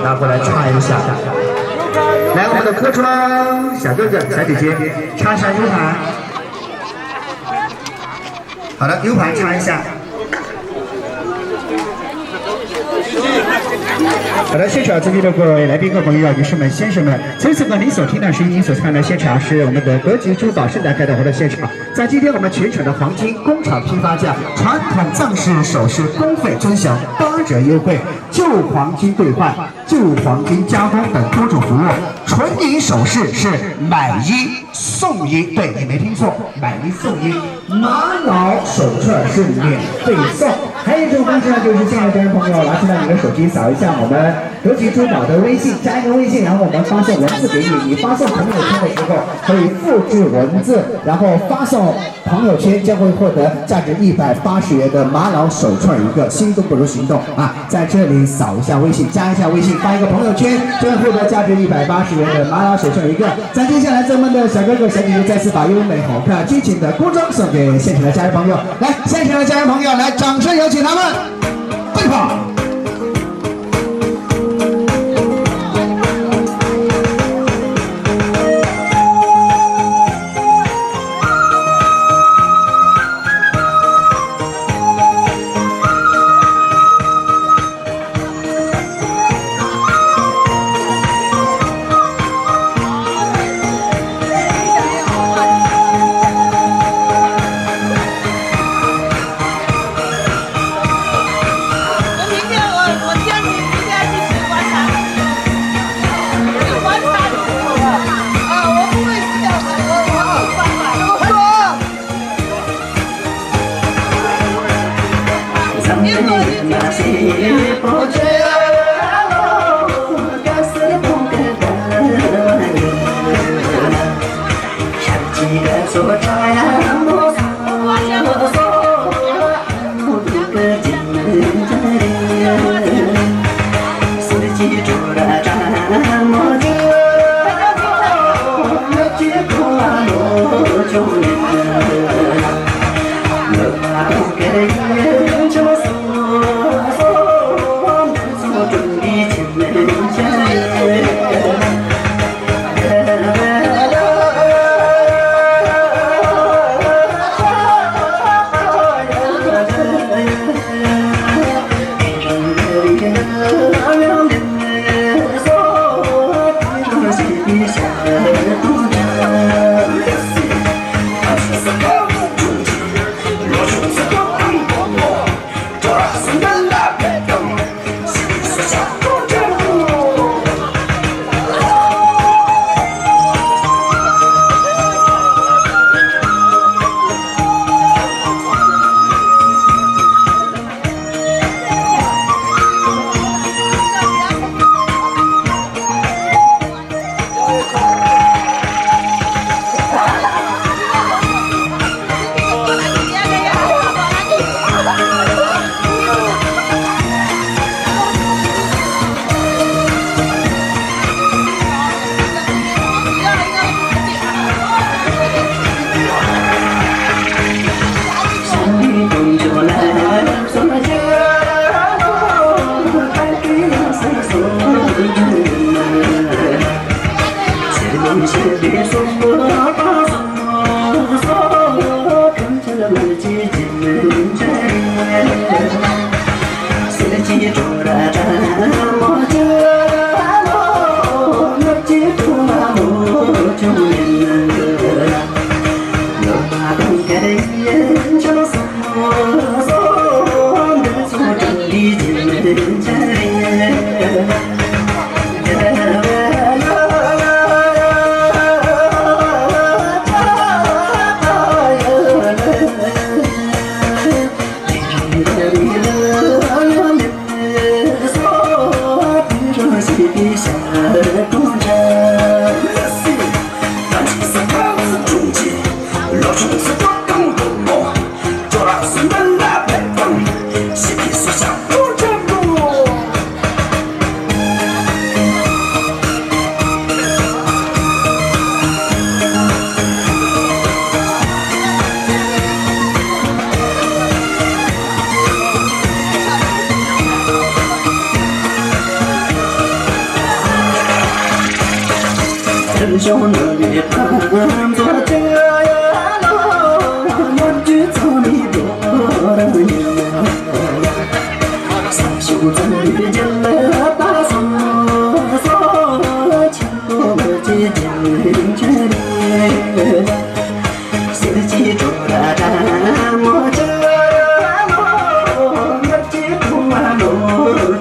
拿过来唱一下。来，我们的科窗小哥哥、小姐姐唱一下 U 盘。好的 ，U 盘唱一下。好的，现场这边的各位来宾、各位朋友、女士们、先生们，此刻您所听到声音、您所看到现场是我们的格局珠宝盛大开的活动现场。在今天我们全场的黄金工厂批发价、传统藏式首饰工费尊享8折优惠。旧黄金兑换、旧黄金加工等多种服务。纯银首饰是买一送一，对你没听错，买一送一。玛瑙手串是免费送。还有一种方式呢，就是现在家人朋友拿出来你的手机扫一下我们格局珠宝的微信，加一个微信，然后我们发送文字给你，你发送朋友圈的时候可以复制文字，然后发送朋友圈，将会获得价值180元的玛瑙手串一个，心动不如行动啊！在这里扫一下微信，加一下微信，发一个朋友圈，就会获得价值180元的玛瑙手串一个。在接下来，咱们的小哥哥小姐姐再次把优美好看激情的工装送给现场的家人朋友，来，现场的家人朋友，来，掌声有请他们奔跑。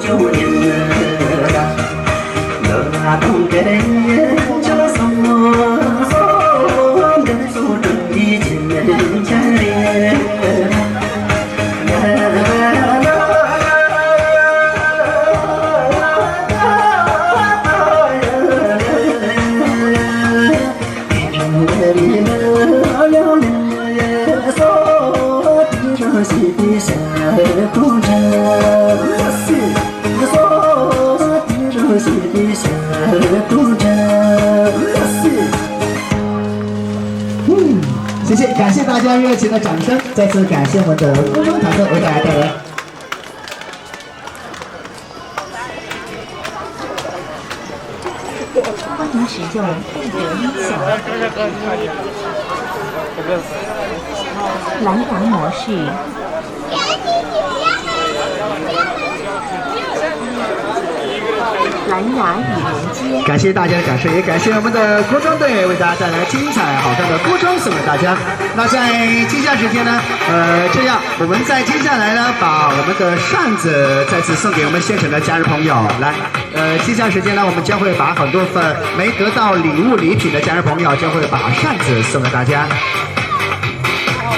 9年。大家热情的掌声，再次感谢我们的锅庄团队为大家带来。欢迎使用贝德音响蓝牙模式。蓝牙与连接。感谢大家的感受，也感谢我们的锅庄队为大家带来精彩好看的锅庄送给大家。那在接下来时间呢，这样我们在接下来呢，把我们的扇子再次送给我们现场的家人朋友。来，接下来时间呢，我们将会把很多份没得到礼品的家人朋友，将会把扇子送给大家。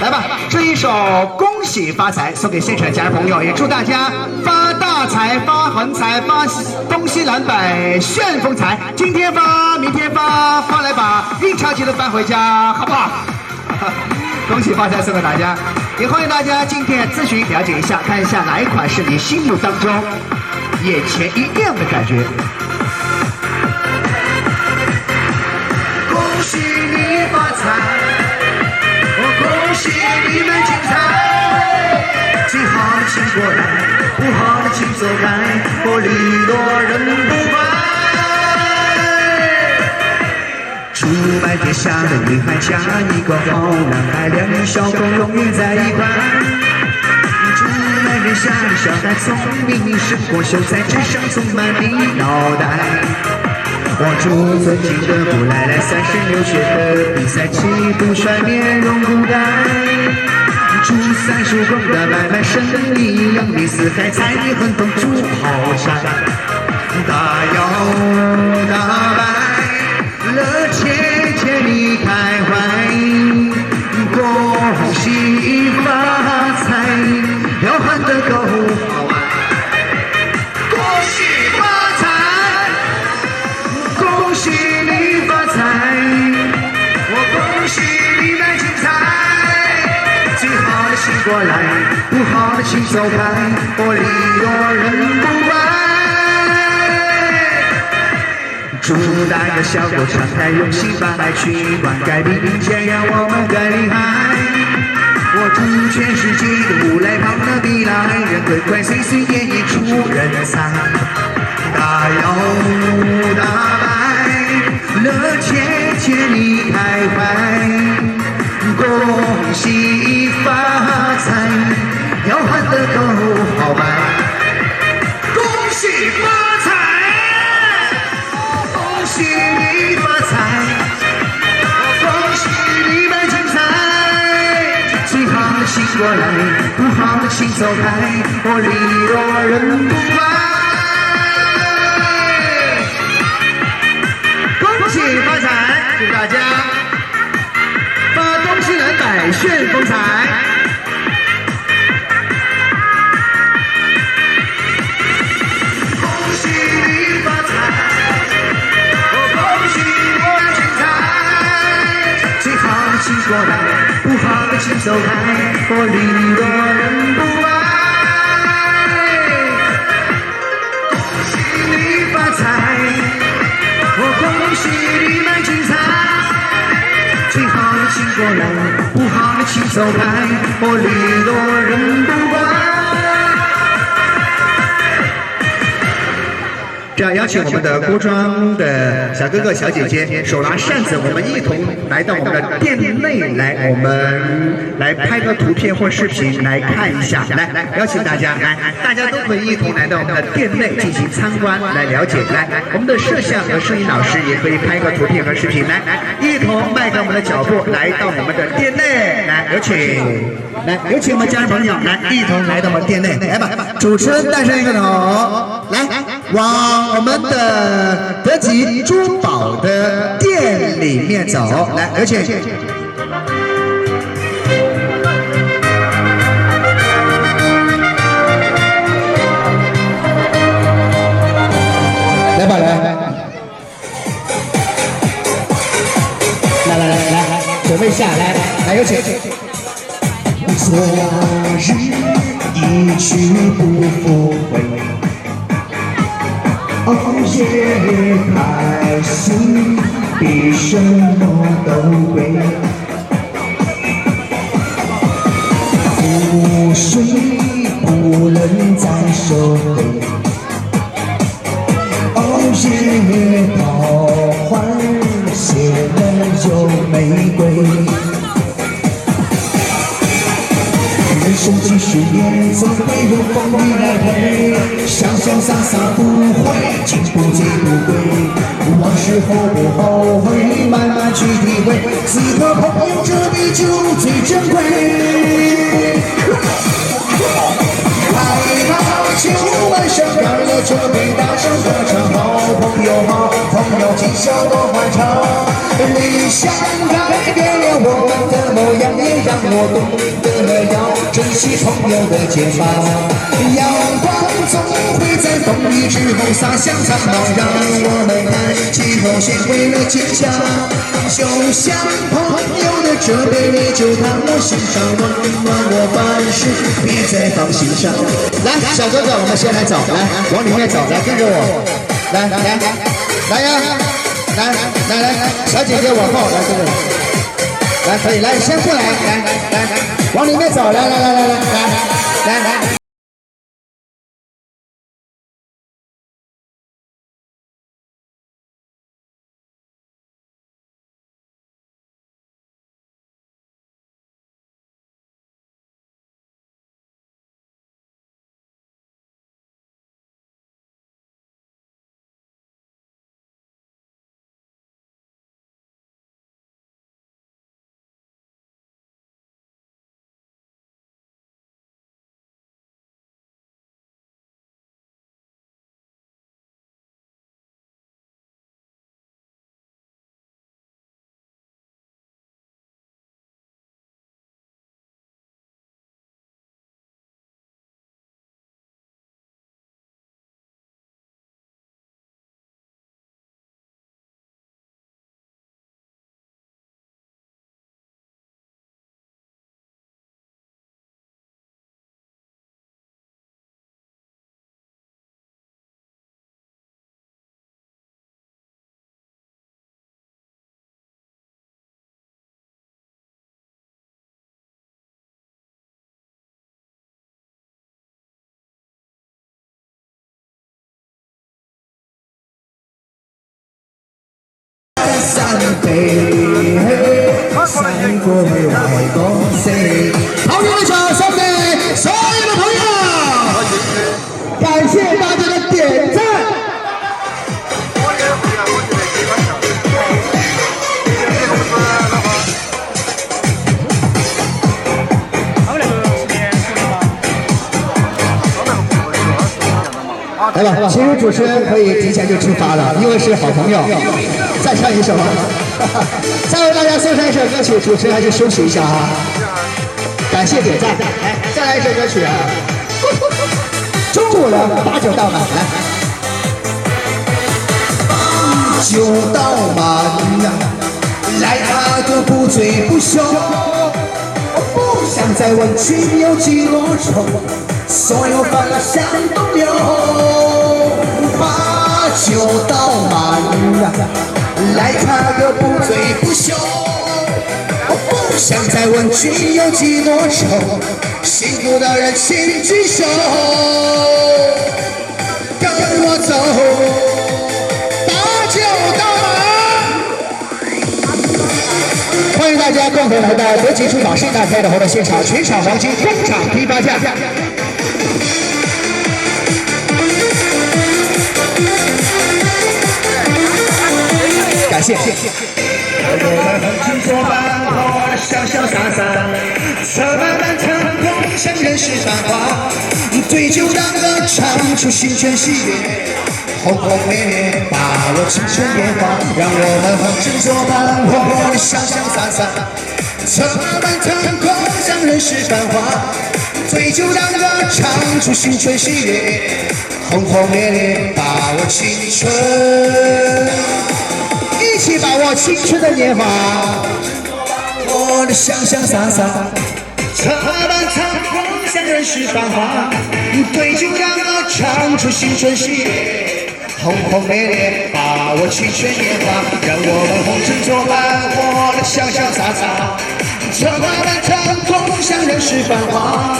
来吧，这一首《恭喜发财》送给现场的家人朋友，也祝大家发大财、发横财、发东西南北旋风财。今天发，明天发，发来把运钞机都搬回家，好不好？恭喜发财送给大家，也欢迎大家今天咨询了解一下，看一下哪一款是你心目当中眼前一亮的感觉。恭喜你发财！恭喜你们精彩，最好的请过来，不好的请走开，我礼多人不怪。出卖天下的女孩嫁一个好男孩，两人小狗永远在一块。出卖天下的小孩聪明，胜过秀才，智商充满你脑袋。我祝尊敬的布莱莱36学的比赛气不衰，面容不改。祝30公的买卖生意扬名四海，财力亨通住豪宅。大摇大摆，乐切切你开怀，恭喜发财，彪悍的狗好玩。恭喜发财！恭喜你发财，我恭喜你们精彩。最好的请过来，不好的请走开，我礼多人不怪。祝大家小狗常开，用心把爱去灌溉，比以前让我们更厉害。我祝全世界的无赖胖的比来人快快岁岁年年出人才。大摇大摆，乐切切你开怀，恭喜发财，彪悍的狗好玩。恭喜发财，恭喜你发财，恭喜你们精彩。最好的请过来，不好的请走开，我礼多人不怪。恭喜发财，祝大家发东西南北旋风财。恭喜你发财，恭喜我们精彩。最好的请过来，不好的请走开，我礼多人不怪。恭喜你发财，恭喜你们精彩，最好的请过来，不好的请走开，我礼多人不怪。这样邀请我们的锅庄的小哥哥小姐姐手拿扇子，我们一同来到我们的店内来，我们来拍个图片或视频来看一下。来，邀请大家来，大家都可以一同来到我们的店内进行参观，来了解。来，我们的摄像和摄影老师也可以拍个图片和视频，来，一同迈开我们的脚步来到我们的店内。来，有请，来，有请我们家人朋友来一同来到我们店内。来吧，主持人带上一个头，来，往我们的德吉珠宝的店里面走，来，有请。来吧，来，准备下来，有请。昨日一去不复回。熬夜开心，比什么都贵。湖水不能再收回，日月桃花谢了又玫瑰。人生几十年，总会有风雨来陪，潇潇洒洒不悔，进步最不悔。往事后不后悔，慢慢去体会，此刻朋友这杯酒最珍贵。酒满身，干了这杯，大声歌唱，好朋友，好朋友，今宵多欢畅。理想改变了我们的模样，也让我懂得要珍惜朋友的肩膀。阳光总会在风雨之后洒向苍茫，让我们看今后先为了坚强。就像朋友的这杯烈酒，烫我心上，温暖我凡事，别再放心上。来，小哥哥，我们先来走，来往里面走，来跟着我，来呀，来，小姐姐往后来，跟着我，来可以，来先过来，来，往里面走，来。三杯，三过外公谁？好，你们掌声给所有的朋友，感谢大家的点赞。来吧，其实主持人可以提前就出发了，因为是好朋友。再唱一首吧，再为大家送上一首歌曲，主持人还是休息一下啊。感谢点赞，来，再来一首歌曲啊。中午了，把酒倒满，来。把酒倒满呀，来他个不醉不休。不想再问君有几多愁，所有烦恼向东流。把酒倒满呀，来他个不醉不休。不想再问君有几多愁，幸福的人请举手，跟我走。把酒倒满。欢迎大家共同来到德吉珠宝盛大开的活动现场，全场黄金工厂批发价。感谢。我们横冲作伴，潇潇洒洒，策马奔腾，共享人世繁华。对酒当歌，唱出心泉喜悦，轰轰烈烈，把握青春年华。让我们横冲作伴，潇潇洒洒，策马奔腾，共享人世繁华。对酒当歌，唱出心泉喜悦，轰轰烈烈，把握青春。一起把握青春的年华，我的潇潇洒洒，策马奔腾，共享人世繁华。对酒当歌，唱出青春喜悦，轰轰烈烈，把握青春年华。让我们红尘作伴，我的潇潇洒洒，策划漫长，共享人世繁华，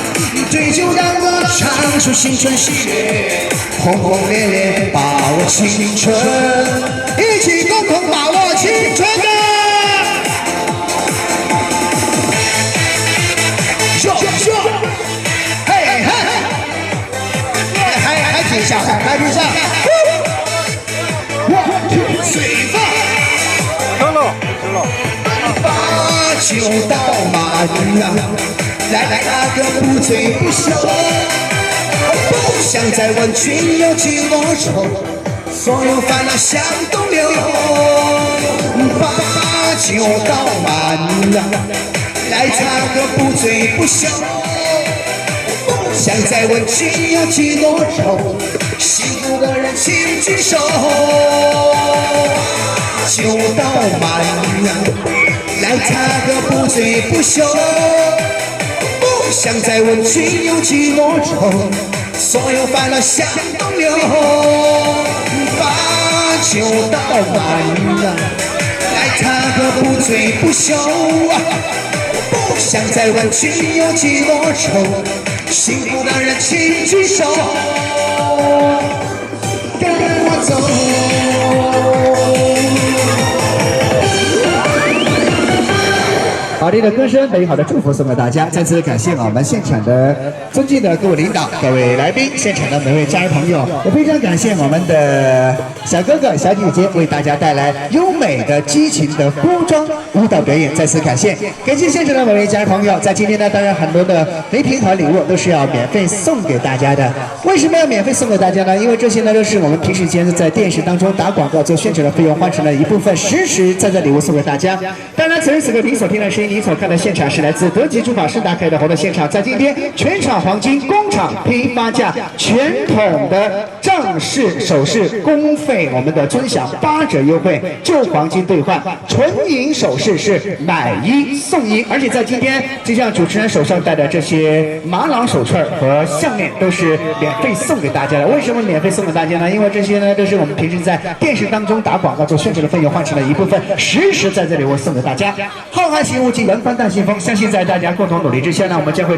对酒当歌，唱出新春喜悦，轰轰烈烈把握青春，一起共同把握青春的。嘿嘿，还挺像，还挺像。水放，行了，行了。把酒倒满呀，来那个不醉不休，不想再问君有几多愁，所有烦恼向东流。把酒倒满呀，来唱个不醉不休，不想再问君有几多愁，幸福的人请举手。酒倒满呀，来唱个不醉不休，不想再问君有几多愁，所有烦恼向东流。把酒倒满呀，来唱个不醉不休啊，不想再问君有几多愁，幸福的人请举手，跟我走。好听的歌声，美好的祝福送给大家。再次感谢我们现场的尊敬的各位领导、各位来宾、现场的每位家人朋友，也非常感谢我们的小哥哥、小姐姐为大家带来优美的、激情的服装舞蹈表演。再次感谢现场的每位家人朋友。在今天呢，当然很多的礼品和礼物都是要免费送给大家的。为什么要免费送给大家呢？因为这些呢都是我们平时间在电视当中打广告做宣传的费用换成了一部分实实在在礼物送给大家。当然，此时此刻您所听的声音，您所看的现场是来自德吉珠宝盛大开的活动现场。在今天全场黄金工厂批发价，全桶的账式首饰工费我们的尊享8折优惠，旧黄金兑换，纯银首饰是买1送1。而且在今天，就像主持人手上戴的这些玛瑙手串和项链都是免费送给大家的。为什么免费送给大家呢？因为这些呢都是我们平时在电视当中打广告做宣传的费用换成了一部分实实在在礼物送给大家。浩瀚行无极，扬帆淡信风，相信在大家共同努力之下呢，我们将会